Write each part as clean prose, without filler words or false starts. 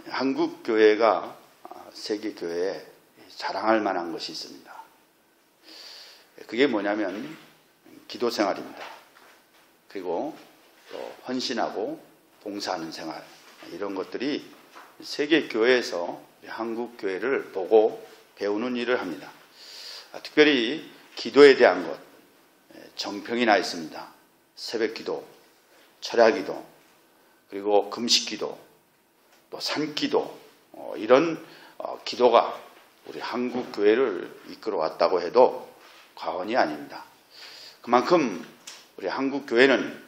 한국 교회가 세계 교회에 자랑할 만한 것이 있습니다. 그게 뭐냐면 기도 생활입니다. 그리고 또 헌신하고 봉사하는 생활, 이런 것들이 세계 교회에서 한국 교회를 보고 배우는 일을 합니다. 특별히 기도에 대한 것, 정평이 나 있습니다. 새벽 기도, 철야 기도, 그리고 금식 기도, 또 산기도, 이런 기도가 우리 한국 교회를 이끌어 왔다고 해도 과언이 아닙니다. 그만큼 우리 한국 교회는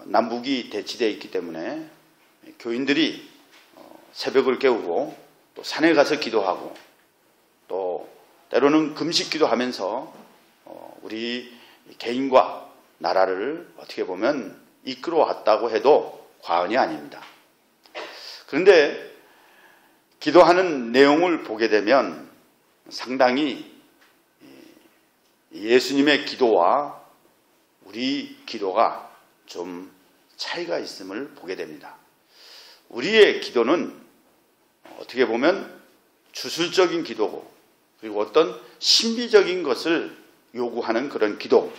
남북이 대치되어 있기 때문에 교인들이 새벽을 깨우고 또 산에 가서 기도하고 또 때로는 금식 기도하면서 우리 개인과 나라를 어떻게 보면 이끌어 왔다고 해도 과언이 아닙니다. 그런데 기도하는 내용을 보게 되면 상당히 예수님의 기도와 우리 기도가 좀 차이가 있음을 보게 됩니다. 우리의 기도는 어떻게 보면 주술적인 기도고, 그리고 어떤 신비적인 것을 요구하는 그런 기도,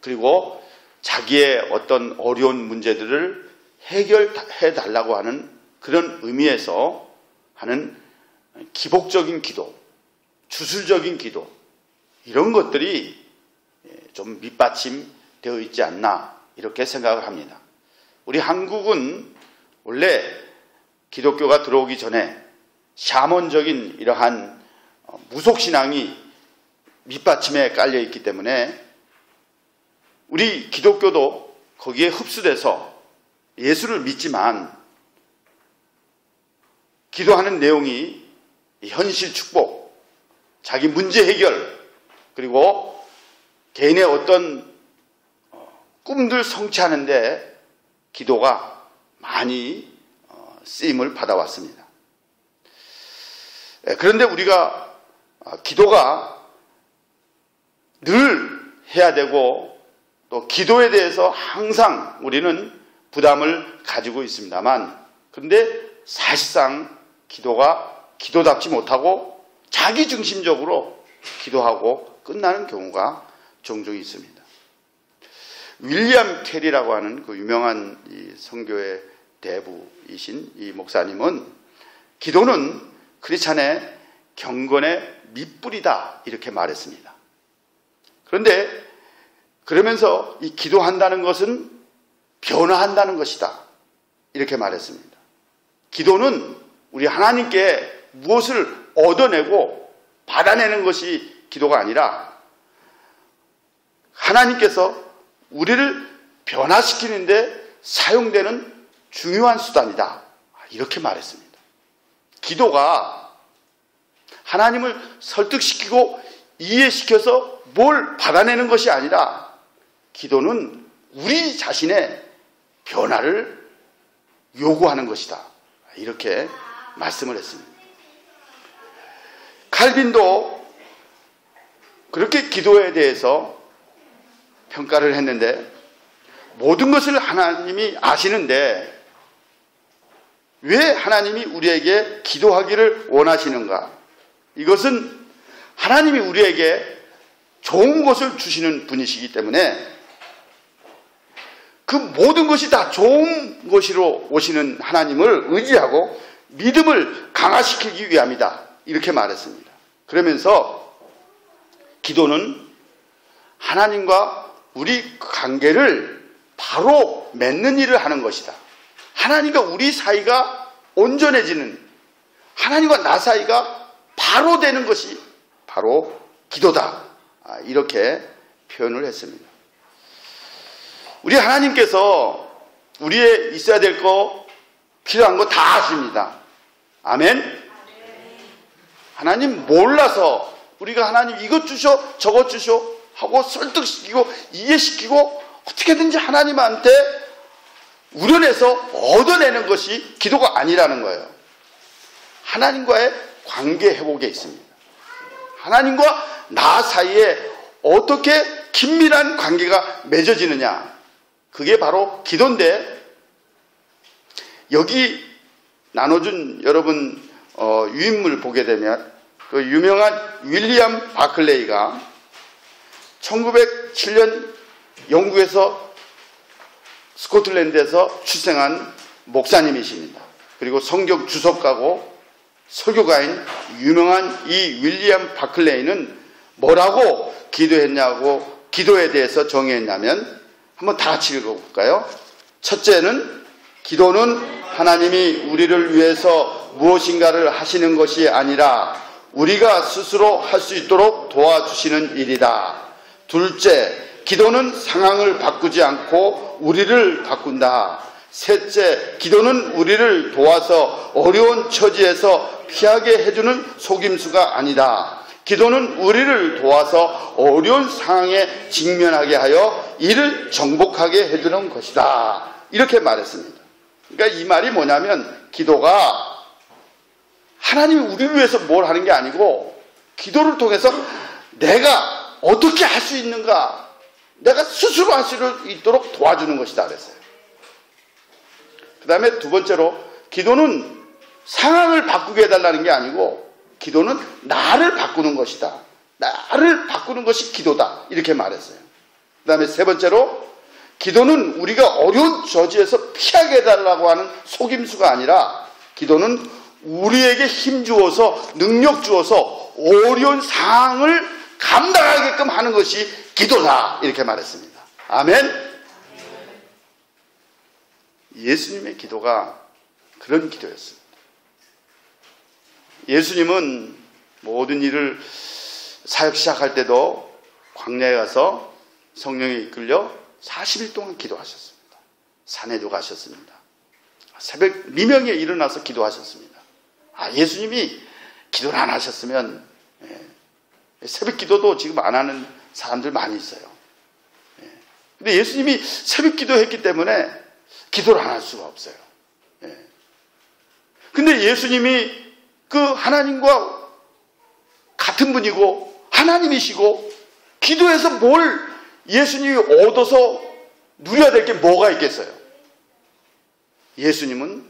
그리고 자기의 어떤 어려운 문제들을 해결해 달라고 하는 그런 의미에서 하는 기복적인 기도, 주술적인 기도, 이런 것들이 좀 밑받침되어 있지 않나 이렇게 생각을 합니다. 우리 한국은 원래 기독교가 들어오기 전에 샤먼적인 이러한 무속신앙이 밑받침에 깔려 있기 때문에 우리 기독교도 거기에 흡수돼서 예수를 믿지만 기도하는 내용이 현실 축복, 자기 문제 해결, 그리고 개인의 어떤 꿈들 성취하는데 기도가 많이 쓰임을 받아왔습니다. 그런데 우리가 기도가 늘 해야 되고 또 기도에 대해서 항상 우리는 부담을 가지고 있습니다만, 그런데 사실상 기도가 기도답지 못하고 자기중심적으로 기도하고 끝나는 경우가 종종 있습니다. 윌리엄 캐리라고 하는 그 유명한 이 선교의 대부이신 이 목사님은 기도는 크리스찬의 경건의 밑불이다 이렇게 말했습니다. 그런데 그러면서 이 기도한다는 것은 변화한다는 것이다 이렇게 말했습니다. 기도는 우리 하나님께 무엇을 얻어내고 받아내는 것이 기도가 아니라 하나님께서 우리를 변화시키는데 사용되는 중요한 수단이다 이렇게 말했습니다. 기도가 하나님을 설득시키고 이해시켜서 뭘 받아내는 것이 아니라 기도는 우리 자신의 변화를 요구하는 것이다 이렇게 말씀을 했습니다. 칼빈도 그렇게 기도에 대해서 평가를 했는데, 모든 것을 하나님이 아시는데 왜 하나님이 우리에게 기도하기를 원하시는가? 이것은 하나님이 우리에게 좋은 것을 주시는 분이시기 때문에 그 모든 것이 다 좋은 것으로 오시는 하나님을 의지하고 믿음을 강화시키기 위함이다 이렇게 말했습니다. 그러면서 기도는 하나님과 우리 관계를 바로 맺는 일을 하는 것이다. 하나님과 우리 사이가 온전해지는, 하나님과 나 사이가 바로 되는 것이 바로 기도다 이렇게 표현을 했습니다. 우리 하나님께서 우리의 있어야 될 거, 필요한 거 다 아십니다. 아멘? 하나님 몰라서 우리가 하나님 이것 주셔 저것 주셔 하고 설득시키고 이해시키고 어떻게든지 하나님한테 우려내서 얻어내는 것이 기도가 아니라는 거예요. 하나님과의 관계 회복에 있습니다. 하나님과 나 사이에 어떻게 긴밀한 관계가 맺어지느냐, 그게 바로 기도인데, 여기 나눠준 여러분 유인물 보게 되면 그 유명한 윌리엄 바클레이가 1907년 영국에서 스코틀랜드에서 출생한 목사님이십니다. 그리고 성경 주석가고 설교가인 유명한 이 윌리엄 바클레이는 뭐라고 기도했냐고 기도에 대해서 정의했냐면 한번 다 같이 읽어볼까요? 첫째는 기도는 하나님이 우리를 위해서 무엇인가를 하시는 것이 아니라 우리가 스스로 할 수 있도록 도와주시는 일이다. 둘째, 기도는 상황을 바꾸지 않고 우리를 바꾼다. 셋째, 기도는 우리를 도와서 어려운 처지에서 피하게 해주는 속임수가 아니다. 기도는 우리를 도와서 어려운 상황에 직면하게 하여 이를 정복하게 해주는 것이다. 이렇게 말했습니다. 그러니까 이 말이 뭐냐면 기도가 하나님이 우리를 위해서 뭘 하는 게 아니고 기도를 통해서 내가 어떻게 할 수 있는가, 내가 스스로 할 수 있도록 도와주는 것이다 그랬어요. 그 다음에 두 번째로 기도는 상황을 바꾸게 해달라는 게 아니고 기도는 나를 바꾸는 것이다. 나를 바꾸는 것이 기도다. 이렇게 말했어요. 그 다음에 세 번째로 기도는 우리가 어려운 처지에서 피하게 해달라고 하는 속임수가 아니라 기도는 우리에게 힘 주어서 능력 주어서 어려운 상황을 감당하게끔 하는 것이 기도다. 이렇게 말했습니다. 아멘. 예수님의 기도가 그런 기도였습니다. 예수님은 모든 일을 사역 시작할 때도 광야에 가서 성령에 이끌려 40일 동안 기도하셨습니다. 산에도 가셨습니다. 새벽 미명에 일어나서 기도하셨습니다. 예수님이 기도를 안 하셨으면 새벽 기도도 지금 안 하는 사람들 많이 있어요. 근데 예수님이 새벽 기도했기 때문에 기도를 안 할 수가 없어요. 근데 예수님이 그 하나님과 같은 분이고 하나님이시고 기도해서 뭘 예수님이 얻어서 누려야 될 게 뭐가 있겠어요? 예수님은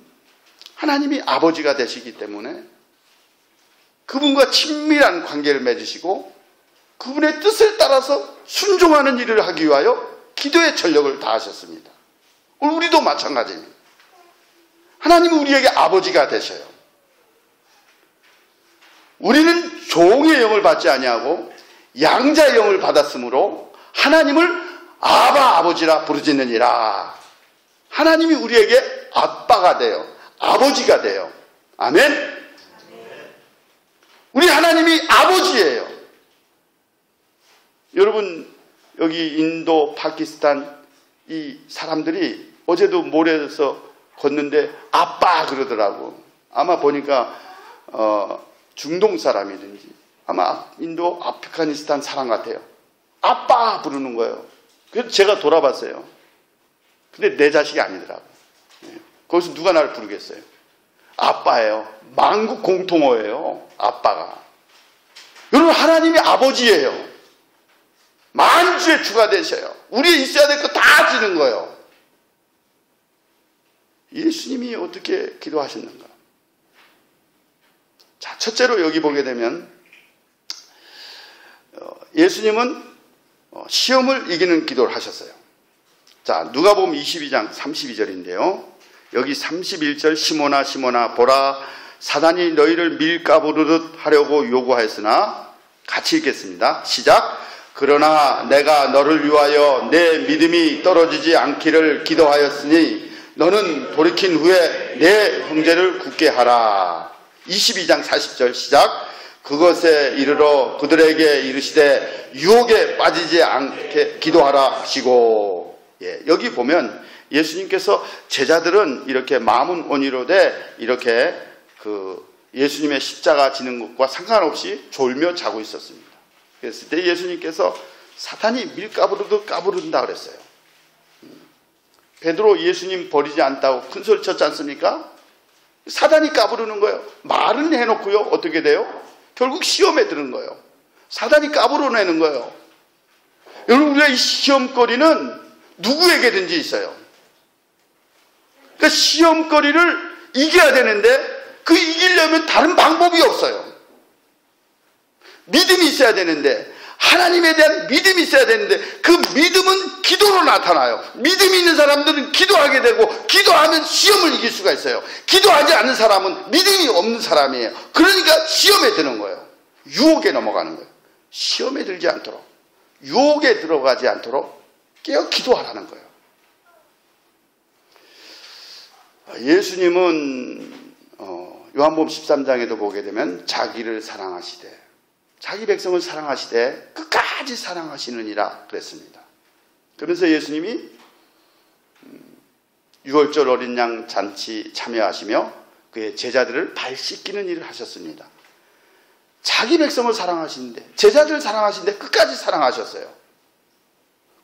하나님이 아버지가 되시기 때문에 그분과 친밀한 관계를 맺으시고 그분의 뜻을 따라서 순종하는 일을 하기 위하여 기도의 전력을 다하셨습니다. 우리도 마찬가지입니다. 하나님은 우리에게 아버지가 되셔요. 우리는 종의 영을 받지 아니하고 양자의 영을 받았으므로 하나님을 아바 아버지라 부르짖느니라. 하나님이 우리에게 아빠가 돼요. 아버지가 돼요. 아멘. 우리 하나님이 아버지예요. 여러분 여기 인도, 파키스탄 이 사람들이 어제도 모래에서 걷는데 아빠 그러더라고. 아마 보니까 중동 사람이든지 아마 인도, 아프가니스탄 사람 같아요. 아빠 부르는 거예요. 그래서 제가 돌아봤어요. 근데 내 자식이 아니더라고. 거기서 누가 나를 부르겠어요? 아빠예요. 만국 공통어예요. 아빠가. 여러분 하나님이 아버지예요. 만주의 주가 되셔요. 우리 있어야 될 거 다 지는 거예요. 예수님이 어떻게 기도하셨는가? 자, 첫째로 여기 보게 되면 예수님은 시험을 이기는 기도를 하셨어요. 자, 누가복음 22장 32절인데요. 여기 31절 시몬아 시몬아 보라 사단이 너희를 밀가부르듯 하려고 요구하였으나 같이 읽겠습니다. 시작. 그러나 내가 너를 위하여 내 믿음이 떨어지지 않기를 기도하였으니 너는 돌이킨 후에 내 형제를 굳게 하라. 22장 40절 시작. 그것에 이르러 그들에게 이르시되 유혹에 빠지지 않게 기도하라 하시고. 여기 보면 예수님께서 제자들은 이렇게 마문 온이로되 이렇게 그 예수님의 십자가 지는 것과 상관없이 졸며 자고 있었습니다. 그랬을 때 예수님께서 사탄이 밀가부르듯 까부른다 그랬어요. 베드로 예수님 버리지 않다고 큰 소리 쳤지 않습니까? 사단이 까부르는 거예요. 말은 해놓고요. 어떻게 돼요? 결국 시험에 드는 거예요. 사단이 까부러내는 거예요. 여러분 우리가 이 시험거리는 누구에게든지 있어요. 그러니까 시험거리를 이겨야 되는데 그 이기려면 다른 방법이 없어요. 믿음이 있어야 되는데, 하나님에 대한 믿음이 있어야 되는데, 그 믿음은 기도로 나타나요. 믿음이 있는 사람들은 기도하게 되고, 기도하면 시험을 이길 수가 있어요. 기도하지 않는 사람은 믿음이 없는 사람이에요. 그러니까 시험에 드는 거예요. 유혹에 넘어가는 거예요. 시험에 들지 않도록, 유혹에 들어가지 않도록 깨어 기도하라는 거예요. 예수님은 요한복음 13장에도 보게 되면 자기를 사랑하시되, 자기 백성을 사랑하시되 끝까지 사랑하시느니라 그랬습니다. 그러면서 예수님이 유월절 어린 양 잔치 참여하시며 그의 제자들을 발 씻기는 일을 하셨습니다. 자기 백성을 사랑하시는데, 제자들을 사랑하시는데 끝까지 사랑하셨어요.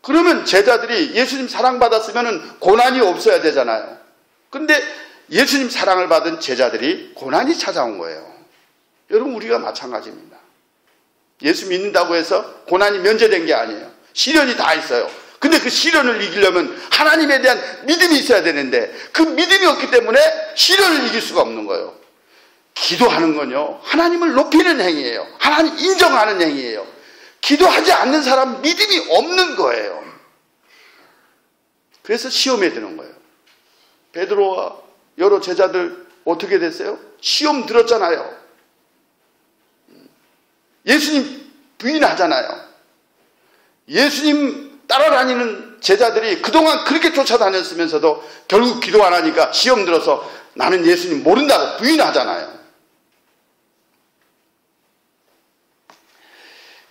그러면 제자들이 예수님 사랑받았으면 고난이 없어야 되잖아요. 그런데 예수님 사랑을 받은 제자들이 고난이 찾아온 거예요. 여러분, 우리가 마찬가지입니다. 예수 믿는다고 해서 고난이 면제된 게 아니에요. 시련이 다 있어요. 근데 그 시련을 이기려면 하나님에 대한 믿음이 있어야 되는데, 그 믿음이 없기 때문에 시련을 이길 수가 없는 거예요. 기도하는 건요, 하나님을 높이는 행위예요. 하나님 인정하는 행위예요. 기도하지 않는 사람 믿음이 없는 거예요. 그래서 시험에 드는 거예요. 베드로와 여러 제자들 어떻게 됐어요? 시험 들었잖아요. 예수님 부인하잖아요. 예수님 따라다니는 제자들이 그동안 그렇게 쫓아다녔으면서도 결국 기도 안 하니까 시험 들어서 나는 예수님 모른다고 부인하잖아요.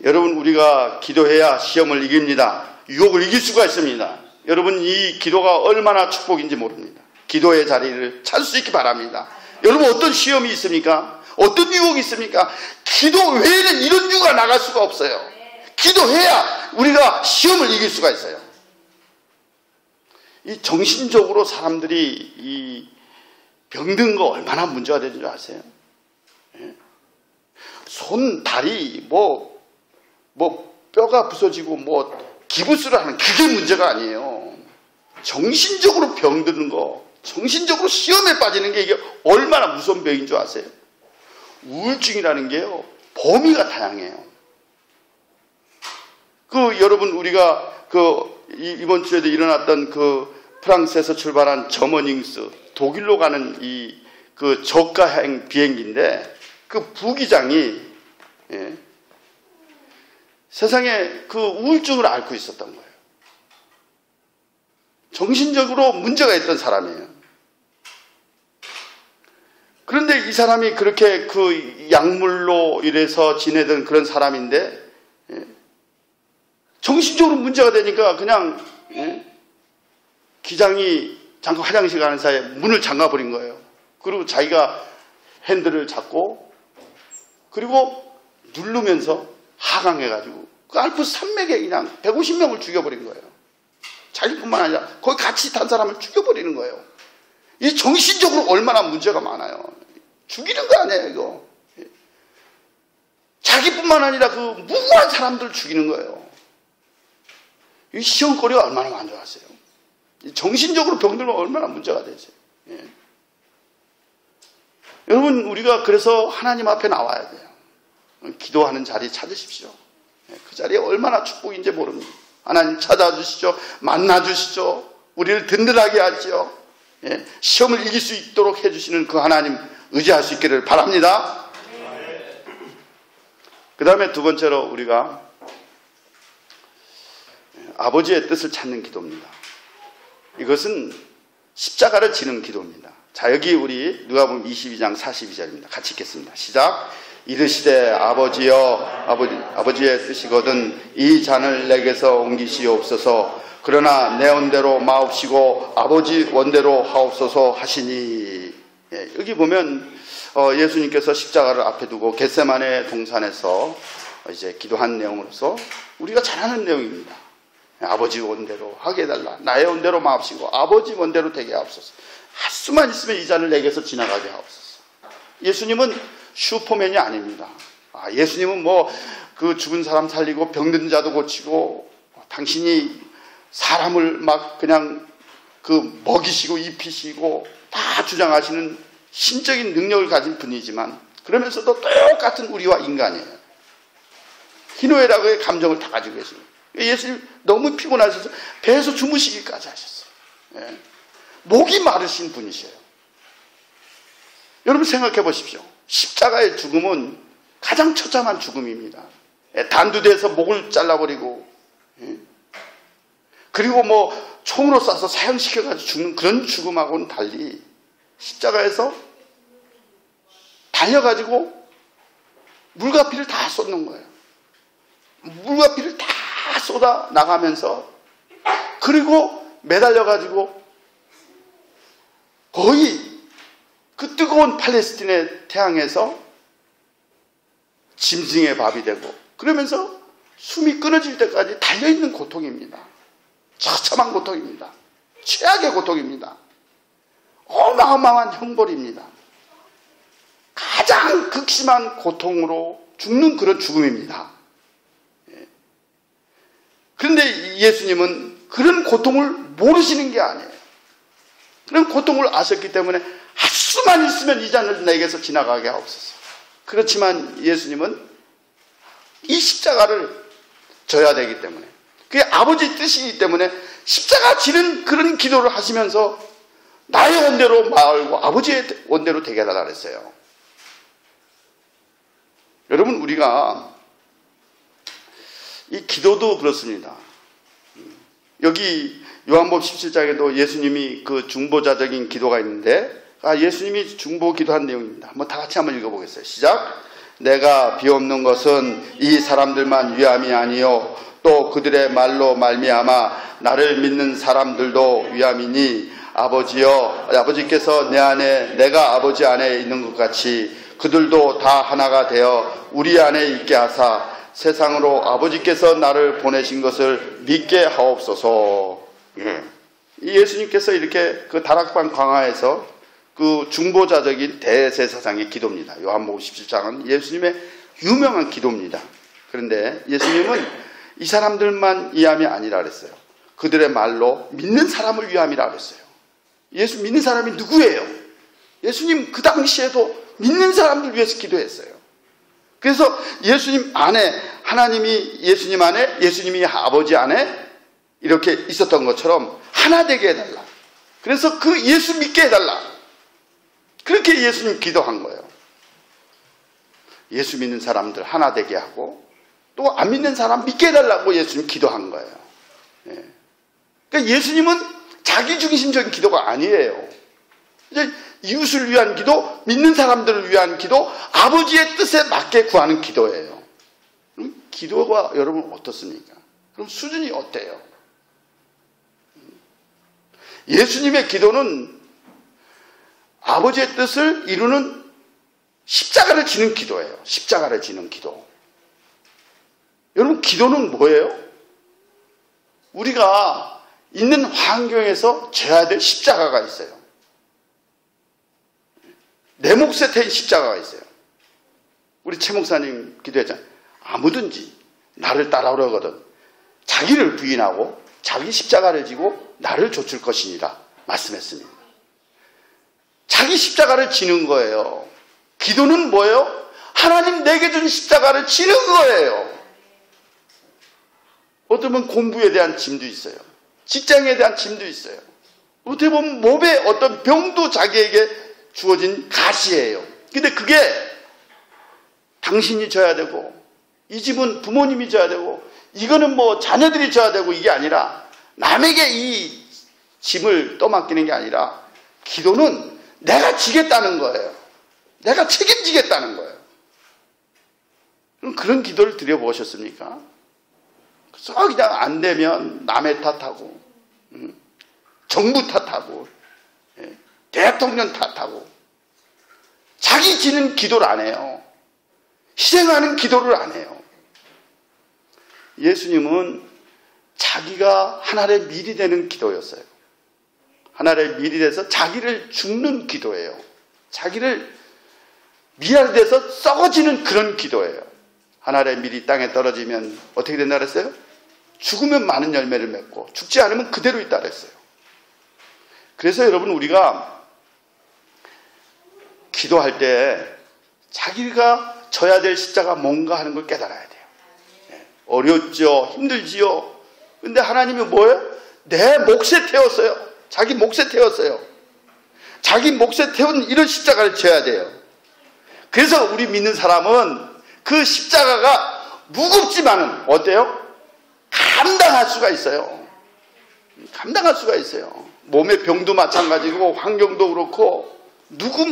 여러분, 우리가 기도해야 시험을 이깁니다. 유혹을 이길 수가 있습니다. 여러분, 이 기도가 얼마나 축복인지 모릅니다. 기도의 자리를 찾을 수 있기 바랍니다. 여러분, 어떤 시험이 있습니까? 어떤 유혹이 있습니까? 기도 외에는 이런 유가 나갈 수가 없어요. 기도해야 우리가 시험을 이길 수가 있어요. 이 정신적으로 사람들이 이 병든 거 얼마나 문제가 되는 줄 아세요? 손, 다리, 뼈가 부서지고 기부스를 하는 그게 문제가 아니에요. 정신적으로 병드는 거, 정신적으로 시험에 빠지는 게 이게 얼마나 무서운 병인 줄 아세요? 우울증이라는 게요, 범위가 다양해요. 여러분, 우리가 이번 주에도 일어났던 프랑스에서 출발한 저머닝스, 독일로 가는 저가행 비행기인데, 부기장이, 세상에 우울증을 앓고 있었던 거예요. 정신적으로 문제가 있던 사람이에요. 그런데 이 사람이 그렇게 약물로 이래서 지내던 그런 사람인데, 정신적으로 문제가 되니까 그냥, 기장이 잠깐 화장실 가는 사이에 문을 잠가버린 거예요. 그리고 자기가 핸들을 잡고, 그리고 누르면서 하강해가지고, 알프스 산맥에 그냥 150명을 죽여버린 거예요. 자기뿐만 아니라 거기 같이 탄 사람을 죽여버리는 거예요. 이 정신적으로 얼마나 문제가 많아요. 죽이는 거 아니에요, 이거. 자기뿐만 아니라 무고한 사람들을 죽이는 거예요. 이 시험거리가 얼마나 많아졌어요. 정신적으로 병들면 얼마나 문제가 되죠. 여러분, 우리가 그래서 하나님 앞에 나와야 돼요. 기도하는 자리 찾으십시오. 그 자리에 얼마나 축복인지 모릅니다. 하나님 찾아주시죠. 만나주시죠. 우리를 든든하게 하시죠. 시험을 이길 수 있도록 해주시는 그 하나님 의지할 수 있기를 바랍니다. 그 다음에 두 번째로 우리가 아버지의 뜻을 찾는 기도입니다. 이것은 십자가를 지는 기도입니다. 자, 여기 우리 누가복음 22장 42절입니다. 같이 읽겠습니다. 시작. 이르시되 아버지여, 아버지의 뜻이거든 이 잔을 내게서 옮기시옵소서. 그러나 내 원대로 마옵시고 아버지 원대로 하옵소서 하시니. 여기 보면 예수님께서 십자가를 앞에 두고 겟세마네 동산에서 이제 기도한 내용으로서 우리가 잘 아는 내용입니다. 아버지 원대로 하게 해달라. 나의 원대로 마옵시고 아버지 원대로 되게 하옵소서. 할 수만 있으면 이 잔을 내게서 지나가게 하옵소서. 예수님은 슈퍼맨이 아닙니다. 예수님은 죽은 사람 살리고 병든 자도 고치고, 당신이 사람을 막 그냥 먹이시고 입히시고 다 주장하시는 신적인 능력을 가진 분이지만 그러면서도 똑같은 우리와 인간이에요. 희노애락의 감정을 다 가지고 계십니다. 예수님 너무 피곤하셔서 배에서 주무시기까지 하셨어요. 예. 목이 마르신 분이세요. 여러분 생각해 보십시오. 십자가의 죽음은 가장 처참한 죽음입니다. 예. 단두대에서 목을 잘라버리고, 예. 그리고 뭐 총으로 쏴서 사형시켜가지고 죽는 그런 죽음하고는 달리 십자가에서 달려가지고 물과 피를 다 쏟는 거예요. 물과 피를 다 쏟아 나가면서, 그리고 매달려가지고 거의 그 뜨거운 팔레스틴의 태양에서 짐승의 밥이 되고, 그러면서 숨이 끊어질 때까지 달려있는 고통입니다. 처참한 고통입니다. 최악의 고통입니다. 어마어마한 형벌입니다. 가장 극심한 고통으로 죽는 그런 죽음입니다. 그런데 예수님은 그런 고통을 모르시는 게 아니에요. 그런 고통을 아셨기 때문에 할 수만 있으면 이 잔을 내게서 지나가게 하옵소서. 그렇지만 예수님은 이 십자가를 져야 되기 때문에, 그게 아버지 뜻이기 때문에 십자가 지는 그런 기도를 하시면서 나의 원대로 말고 아버지의 원대로 되게 해달라 그랬어요. 여러분, 우리가 이 기도도 그렇습니다. 여기 요한복음 17장에도 예수님이 그 중보자적인 기도가 있는데, 예수님이 중보 기도한 내용입니다. 한번 다 같이 한번 읽어보겠어요. 시작. 내가 비옵는 것은 이 사람들만 위함이 아니요 또 그들의 말로 말미암아 나를 믿는 사람들도 위함이니, 아버지여, 아버지께서 내 안에 내가 아버지 안에 있는 것 같이 그들도 다 하나가 되어 우리 안에 있게 하사 세상으로 아버지께서 나를 보내신 것을 믿게 하옵소서. 예수님께서 이렇게 그 다락방 광야에서 그 중보자적인 대제사장의 기도입니다. 요한복음 17장은 예수님의 유명한 기도입니다. 그런데 예수님은 이 사람들만 위함이 아니라 그랬어요. 그들의 말로 믿는 사람을 위함이라 그랬어요. 예수 믿는 사람이 누구예요? 예수님 그 당시에도 믿는 사람들 위해서 기도했어요. 그래서 예수님 안에, 하나님이 예수님 안에, 예수님이 아버지 안에 이렇게 있었던 것처럼 하나 되게 해달라. 그래서 그 예수 믿게 해달라. 그렇게 예수님 기도한 거예요. 예수 믿는 사람들 하나 되게 하고 또 안 믿는 사람 믿게 해달라고 예수님 기도한 거예요. 그러니까 예수님은 자기 중심적인 기도가 아니에요. 이제 이웃을 위한 기도, 믿는 사람들을 위한 기도, 아버지의 뜻에 맞게 구하는 기도예요. 그럼 기도가 여러분 어떻습니까? 그럼 수준이 어때요? 예수님의 기도는 아버지의 뜻을 이루는 십자가를 지는 기도예요. 십자가를 지는 기도. 여러분, 기도는 뭐예요? 우리가 있는 환경에서 져야 될 십자가가 있어요. 내 몫에 태인 십자가가 있어요. 우리 최 목사님 기도했잖아요. 아무든지 나를 따라오려거든 자기를 부인하고 자기 십자가를 지고 나를 좇을 것이니라 말씀했습니다. 자기 십자가를 지는 거예요. 기도는 뭐예요? 하나님 내게 준 십자가를 지는 거예요. 어떻게 보면 공부에 대한 짐도 있어요. 직장에 대한 짐도 있어요. 어떻게 보면 몸에 어떤 병도 자기에게 주어진 가시예요. 근데 그게 당신이 져야 되고, 이 집은 부모님이 져야 되고, 이거는 뭐 자녀들이 져야 되고, 이게 아니라 남에게 이 짐을 떠맡기는 게 아니라 기도는 내가 지겠다는 거예요. 내가 책임지겠다는 거예요. 그럼 그런 기도를 드려보셨습니까? 그냥 안 되면 남의 탓하고, 정부 탓하고, 대통령 탓하고, 자기 지는 기도를 안 해요. 희생하는 기도를 안 해요. 예수님은 자기가 하나의 밀이 되는 기도였어요. 하나의 밀이 돼서 자기를 죽는 기도예요. 자기를 밀이 돼서 썩어지는 그런 기도예요. 하나의 밀이 땅에 떨어지면 어떻게 된다 그랬어요? 죽으면 많은 열매를 맺고 죽지 않으면 그대로 있다 그랬어요. 그래서 여러분, 우리가 기도할 때 자기가 져야 될 십자가 뭔가 하는 걸 깨달아야 돼요. 어렵죠. 힘들지요. 근데 하나님이 뭐예요? 내 몫에 태웠어요. 자기 몫에 태웠어요. 자기 몫에 태운 이런 십자가를 져야 돼요. 그래서 우리 믿는 사람은 그 십자가가 무겁지만은 어때요? 감당할 수가 있어요. 감당할 수가 있어요. 몸의 병도 마찬가지고 환경도 그렇고 누구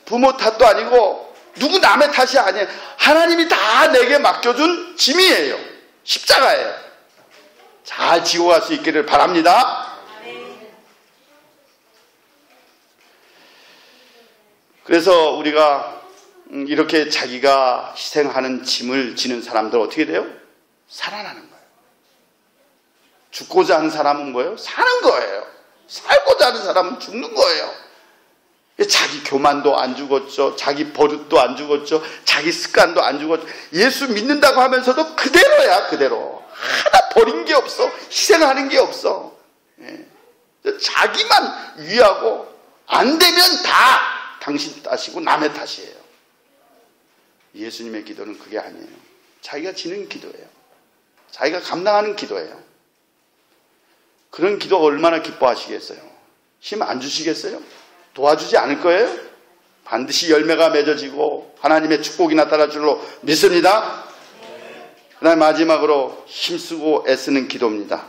부모 탓도 아니고 누구 남의 탓이 아니에요. 하나님이 다 내게 맡겨준 짐이에요. 십자가예요. 잘 지고 갈 수 있기를 바랍니다. 그래서 우리가 이렇게 자기가 희생하는 짐을 지는 사람들 어떻게 돼요? 살아나는 거예요. 죽고자 하는 사람은 뭐예요? 사는 거예요. 살고자 하는 사람은 죽는 거예요. 자기 교만도 안 죽었죠. 자기 버릇도 안 죽었죠. 자기 습관도 안 죽었죠. 예수 믿는다고 하면서도 그대로야, 그대로. 하나 버린 게 없어. 희생하는 게 없어. 자기만 위하고 안 되면 다 당신 탓이고 남의 탓이에요. 예수님의 기도는 그게 아니에요. 자기가 지는 기도예요. 자기가 감당하는 기도예요. 그런 기도 얼마나 기뻐하시겠어요? 힘 안 주시겠어요? 도와주지 않을 거예요? 반드시 열매가 맺어지고 하나님의 축복이 나타날 줄로 믿습니다. 그다음 마지막으로 힘쓰고 애쓰는 기도입니다.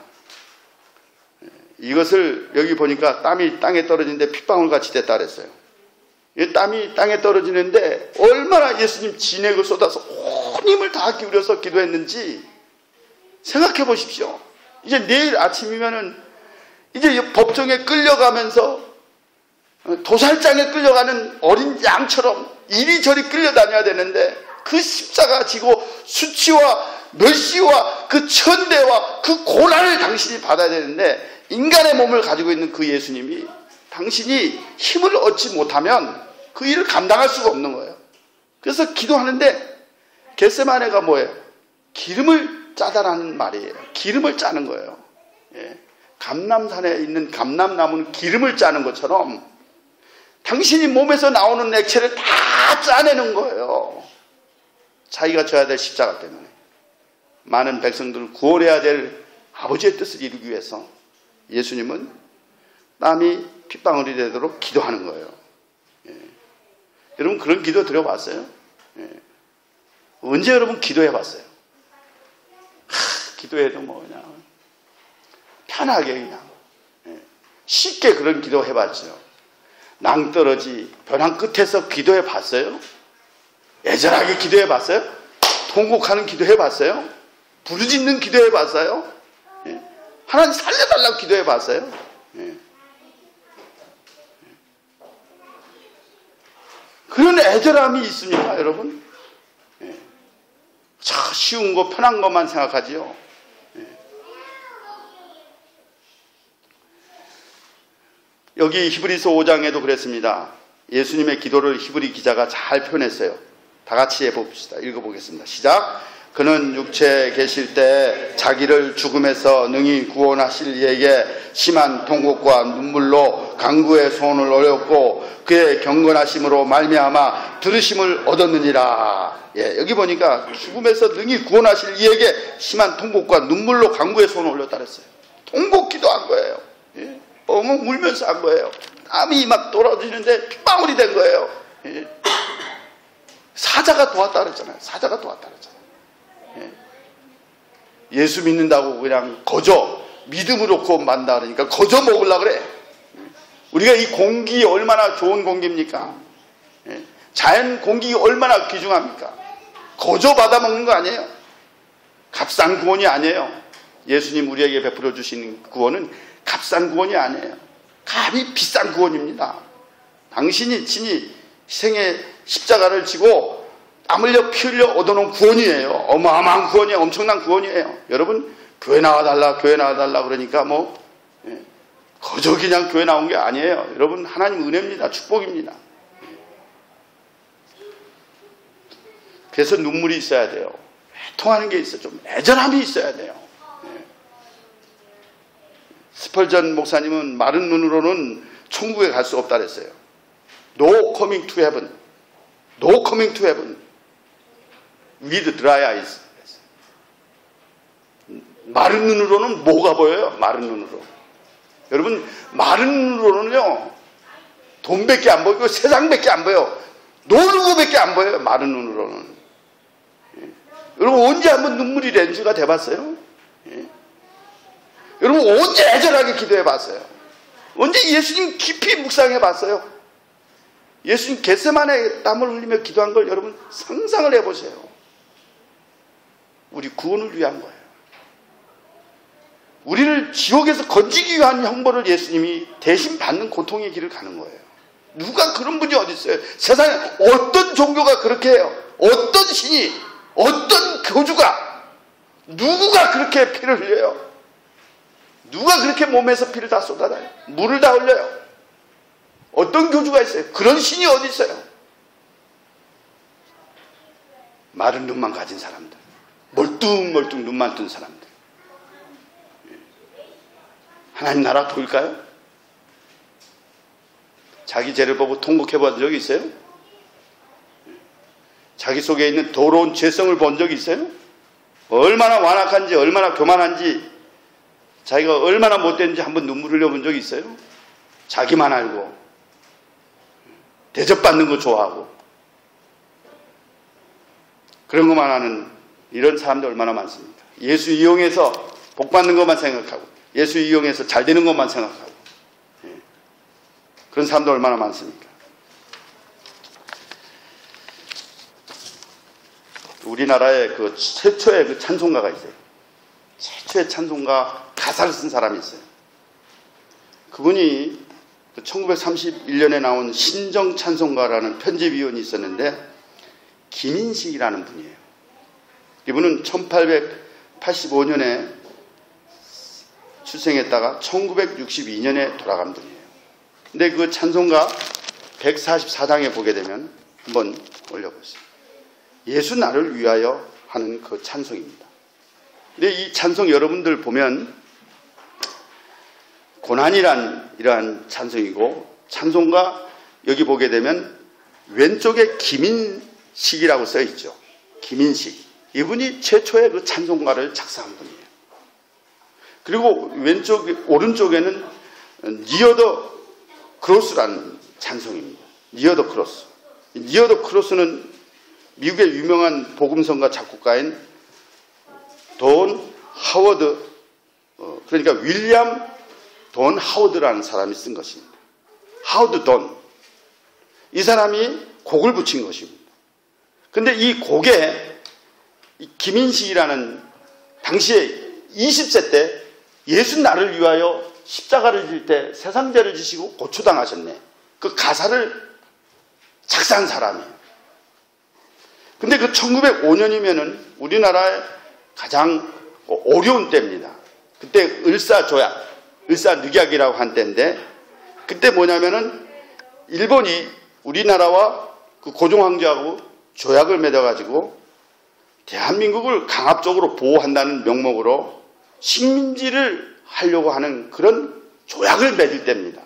이것을 여기 보니까 땀이 땅에 떨어지는데 핏방울같이 됐다 그랬어요. 이 땀이 땅에 떨어지는데 얼마나 예수님 진액을 쏟아서 온 힘을 다 기울여서 기도했는지 생각해 보십시오. 이제 내일 아침이면은 이제 법정에 끌려가면서 도살장에 끌려가는 어린 양처럼 이리저리 끌려다녀야 되는데 그 십자가 지고 수치와 멸시와 그 천대와 그 고난을 당신이 받아야 되는데 인간의 몸을 가지고 있는 그 예수님이 당신이 힘을 얻지 못하면 그 일을 감당할 수가 없는 거예요. 그래서 기도하는데 겟세마네가 뭐예요? 기름을 짜다라는 말이에요. 기름을 짜는 거예요. 감람산에 있는 감람나무는 기름을 짜는 것처럼 당신이 몸에서 나오는 액체를 다 짜내는 거예요. 자기가 져야 될 십자가 때문에. 많은 백성들을 구원해야 될 아버지의 뜻을 이루기 위해서 예수님은 땀이 핏방울이 되도록 기도하는 거예요. 여러분 그런 기도 드려봤어요? 언제 여러분 기도해봤어요? 기도해도 뭐 그냥 편하게 그냥 쉽게 그런 기도 해봤죠. 낭떠러지 벼랑 끝에서 기도해 봤어요? 애절하게 기도해 봤어요? 통곡하는 기도 해 봤어요? 부르짖는 기도 해 봤어요? 하나님 살려달라고 기도해 봤어요? 그런 애절함이 있습니까 여러분? 참 쉬운 거 편한 것만 생각하지요. 여기 히브리서 5장에도 그랬습니다. 예수님의 기도를 히브리 기자가 잘 표현했어요. 다 같이 해봅시다. 읽어보겠습니다. 시작. 그는 육체에 계실 때 자기를 죽음에서 능히 구원하실 이에게 심한 통곡과 눈물로 간구의 소원을 올렸고 그의 경건하심으로 말미암아 들으심을 얻었느니라. 여기 보니까 죽음에서 능히 구원하실 이에게 심한 통곡과 눈물로 간구의 소원을 올렸다 그랬어요. 통곡 기도한 거예요. 엉엉 울면서 한 거예요. 땀이 막 떨어지는데 핏방울이 된 거예요. 사자가 도왔다 그랬잖아요. 사자가 도왔다 그랬잖아요. 예수 믿는다고 그냥 거저 믿음으로 구원 받는다 그러니까 거저 먹으려고 그래. 우리가 이 공기 얼마나 좋은 공기입니까? 자연 공기 얼마나 귀중합니까? 거저 받아 먹는 거 아니에요? 값싼 구원이 아니에요. 예수님 우리에게 베풀어 주시는 구원은 값싼 구원이 아니에요. 값이 비싼 구원입니다. 당신이 친히 희생의 십자가를 지고 땀 흘려 피 흘려 얻어놓은 구원이에요. 어마어마한 구원이에요. 엄청난 구원이에요. 여러분 교회 나와달라 교회 나와달라 그러니까 거저 그냥 교회 나온 게 아니에요. 여러분 하나님 은혜입니다. 축복입니다. 그래서 눈물이 있어야 돼요. 애통하는 게 있어요. 좀 애절함이 있어야 돼요. 스펄전 목사님은 마른 눈으로는 천국에 갈 수 없다 그랬어요. No coming to heaven. No coming to heaven. With dry eyes. 마른 눈으로는 뭐가 보여요? 마른 눈으로. 여러분, 마른 눈으로는요, 돈밖에 안 보이고 세상밖에 안 보여. 노는 거밖에 안 보여요. 마른 눈으로는. 예. 여러분, 언제 한번 눈물이 렌즈가 돼봤어요? 예. 여러분, 언제 애절하게 기도해봤어요? 언제 예수님 깊이 묵상해봤어요? 예수님 겟세마네 땀을 흘리며 기도한 걸 여러분 상상을 해보세요. 우리 구원을 위한 거예요. 우리를 지옥에서 건지기 위한 형벌을 예수님이 대신 받는 고통의 길을 가는 거예요. 누가 그런 분이 어디 있어요? 세상에 어떤 종교가 그렇게 해요? 어떤 신이, 어떤 교주가, 누구가 그렇게 피를 흘려요? 누가 그렇게 몸에서 피를 다 쏟아내요? 물을 다 흘려요? 어떤 교주가 있어요? 그런 신이 어디 있어요? 마른 눈만 가진 사람들, 멀뚱멀뚱 눈만 뜬 사람들. 하나님 나라 보일까요? 자기 죄를 보고 통곡해 본 적이 있어요? 자기 속에 있는 더러운 죄성을 본 적이 있어요? 얼마나 완악한지, 얼마나 교만한지, 자기가 얼마나 못됐는지 한번 눈물 흘려본 적이 있어요? 자기만 알고 대접받는 거 좋아하고 그런 것만 하는 이런 사람들 얼마나 많습니까? 예수 이용해서 복 받는 것만 생각하고 예수 이용해서 잘 되는 것만 생각하고 그런 사람들 얼마나 많습니까? 우리나라에 그 최초의 그 찬송가가 있어요. 최초의 찬송가 가사를 쓴 사람이 있어요. 그분이 1931년에 나온 신정 찬송가라는 편집위원이 있었는데 김인식이라는 분이에요. 이분은 1885년에 출생했다가 1962년에 돌아간 분이에요. 근데 그 찬송가 144장에 보게 되면 한번 올려보세요. 예수 나를 위하여 하는 그 찬송입니다. 근데 이 찬송 여러분들 보면 고난이란 이러한 찬송이고 찬송가 여기 보게 되면 왼쪽에 김인식이라고 써 있죠. 김인식. 이분이 최초의 그 찬송가를 작사한 분이에요. 그리고 오른쪽에는 니어 더 크로스라는 찬송입니다. 니어 더 크로스. 니어 더 크로스는 미국의 유명한 복음성가 작곡가인 돈 하워드, 그러니까 윌리엄 돈 하워드라는 사람이 쓴 것입니다. 하워드 돈. 이 사람이 곡을 붙인 것입니다. 근데 이 곡에 김인식이라는 당시에 20세 때 예수 나를 위하여 십자가를 질 때 세상죄를 지시고 고초당하셨네. 그 가사를 작사한 사람이에요. 근데 그 1905년이면은 우리나라의 가장 어려운 때입니다. 그때 을사조약, 을사늑약이라고 한 때인데 그때 뭐냐면은 일본이 우리나라와 그 고종황제하고 조약을 맺어가지고 대한민국을 강압적으로 보호한다는 명목으로 식민지를 하려고 하는 그런 조약을 맺을 때입니다.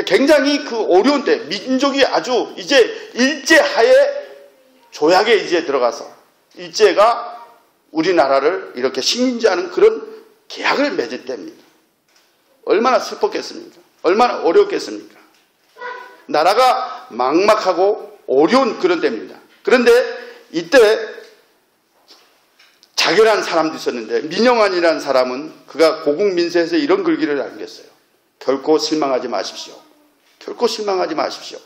굉장히 그 어려운 때 민족이 아주 이제 일제하에 조약에 이제 들어가서 일제가 우리나라를 이렇게 식민지하는 그런 계약을 맺을 때입니다. 얼마나 슬펐겠습니까? 얼마나 어려웠겠습니까? 나라가 막막하고 어려운 그런 때입니다. 그런데 이때 자결한 사람도 있었는데 민영환이라는 사람은 그가 고국민세에서 이런 글귀를 남겼어요. 결코 실망하지 마십시오. 결코 실망하지 마십시오.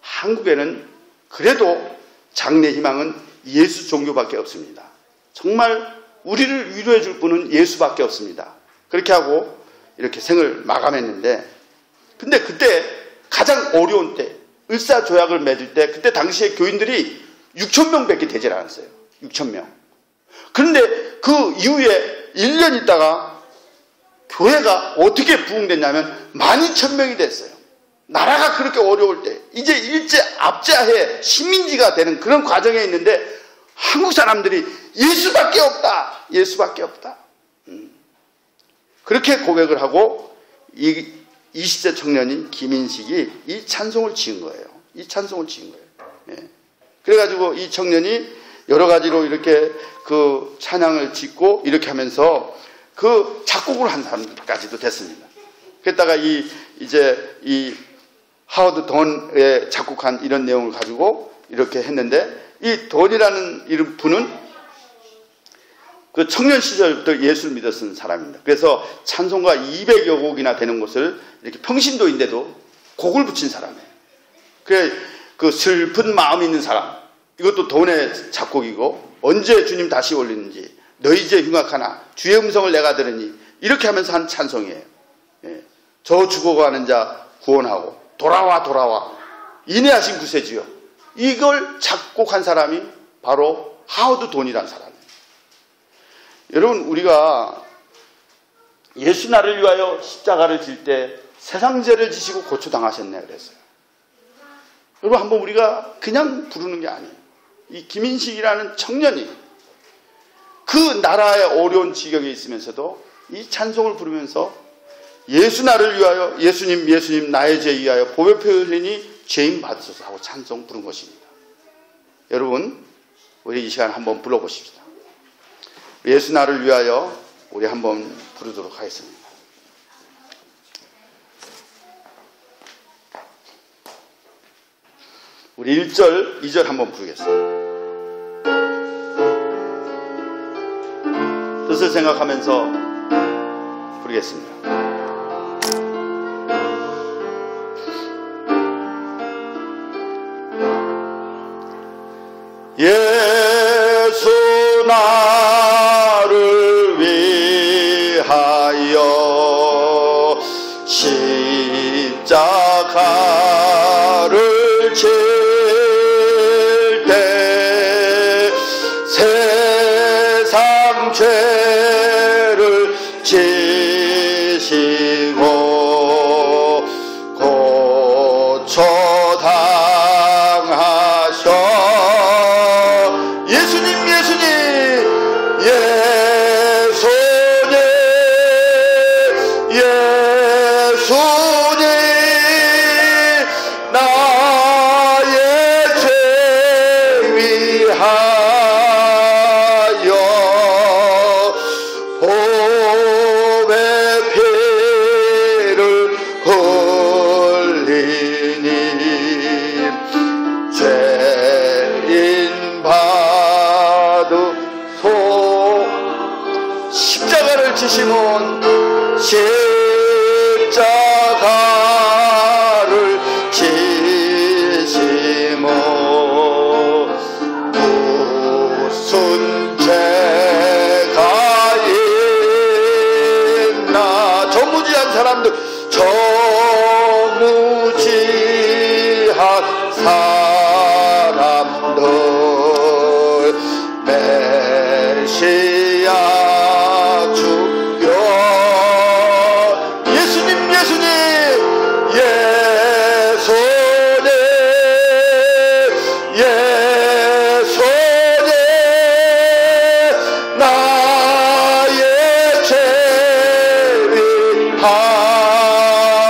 한국에는 그래도 장래 희망은 예수 종교밖에 없습니다. 정말 우리를 위로해 줄 분은 예수밖에 없습니다. 그렇게 하고 이렇게 생을 마감했는데 근데 그때 가장 어려운 때 을사조약을 맺을 때 그때 당시에 교인들이 6,000명밖에 되질 않았어요. 6,000명. 그런데 그 이후에 1년 있다가 교회가 어떻게 부흥됐냐면 12,000명이 됐어요. 나라가 그렇게 어려울 때 이제 일제 압제하에 식민지가 되는 그런 과정에 있는데 한국 사람들이 예수밖에 없다. 예수밖에 없다. 그렇게 고백을 하고 이 20세 청년인 김인식이 이 찬송을 지은 거예요. 이 찬송을 지은 거예요. 예. 그래가지고 이 청년이 여러 가지로 이렇게 그 찬양을 짓고 이렇게 하면서 그 작곡을 한 사람까지도 됐습니다. 그랬다가 이제 이 하워드 돈에 작곡한 이런 내용을 가지고 이렇게 했는데, 이 돈이라는 이름 분은 그 청년 시절부터 예수를 믿었던 사람입니다. 그래서 찬송가 200여 곡이나 되는 것을 이렇게 평신도인데도 곡을 붙인 사람이에요. 그래, 그 슬픈 마음이 있는 사람, 이것도 돈의 작곡이고, 언제 주님 다시 올리는지, 너희 이제 흉악하나 주의 음성을 내가 들으니, 이렇게 하면서 한 찬송이에요. 예. 저 죽어가는 자 구원하고 돌아와 돌아와 인내하신 구세주여, 이걸 작곡한 사람이 바로 하워드 돈이라는 사람이에요. 여러분, 우리가 예수 나를 위하여 십자가를 질 때 세상 죄를 지시고 고초당하셨네 그랬어요. 여러분, 한번 우리가 그냥 부르는 게 아니에요. 이 김인식이라는 청년이 그 나라의 어려운 지경에 있으면서도 이 찬송을 부르면서 예수 나를 위하여, 예수님 예수님 나의 죄 위하여 보혈 흘리니 죄인 받으소서 하고 찬송 부른 것입니다. 여러분, 우리 이 시간 한번 불러보십시다. 예수 나를 위하여 우리 한번 부르도록 하겠습니다. 우리 1절, 2절 한번 부르겠습니다. 뜻을 생각하면서 부르겠습니다. 예수 나를 위하여 십자가를 질 때 세상 죄를 지시고 고쳐 당하셔. 예수님 나의 죄 위하여 보배 피를 흘리니 죄인 받으소. 십자가를 지심은 십자가를 지심은 무슨 죄가 있나. 저무지한 사람들, 저무지한 사람들 메시아 주여. 예수님 나의 죄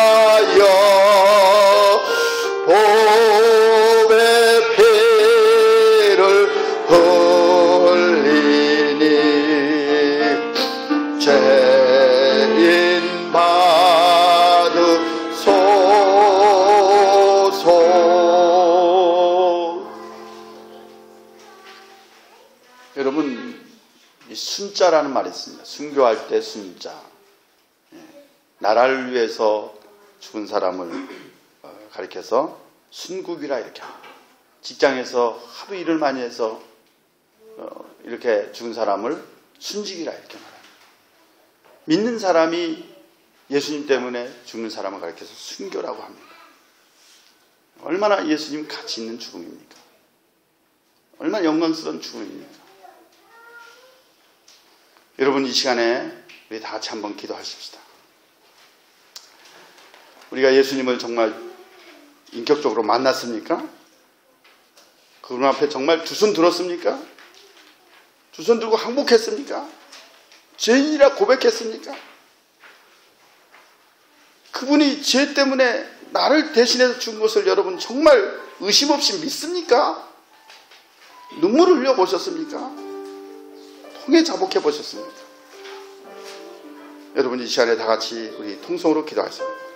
위하여 보배 피를 흘리니 죄인 받으소서. 여러분, 이 순자라는 말이 있습니다. 순교할 때 순자. 나라를 위해서 죽은 사람을 가리켜서 순국이라 이렇게 합니다. 직장에서 하도 일을 많이 해서 이렇게 죽은 사람을 순직이라 이렇게 말합니다. 믿는 사람이 예수님 때문에 죽는 사람을 가리켜서 순교라고 합니다. 얼마나 예수님 가치 있는 죽음입니까? 얼마나 영광스러운 죽음입니까? 여러분, 이 시간에 우리 다 같이 한번 기도하십시다. 우리가 예수님을 정말 인격적으로 만났습니까? 그분 앞에 정말 두 손 들었습니까? 두 손 들고 항복했습니까? 죄인이라 고백했습니까? 그분이 죄 때문에 나를 대신해서 죽은 것을 여러분 정말 의심 없이 믿습니까? 눈물을 흘려 보셨습니까? 통에 자복해 보셨습니까? 여러분 이 시간에 다 같이 우리 통성으로 기도하겠습니다.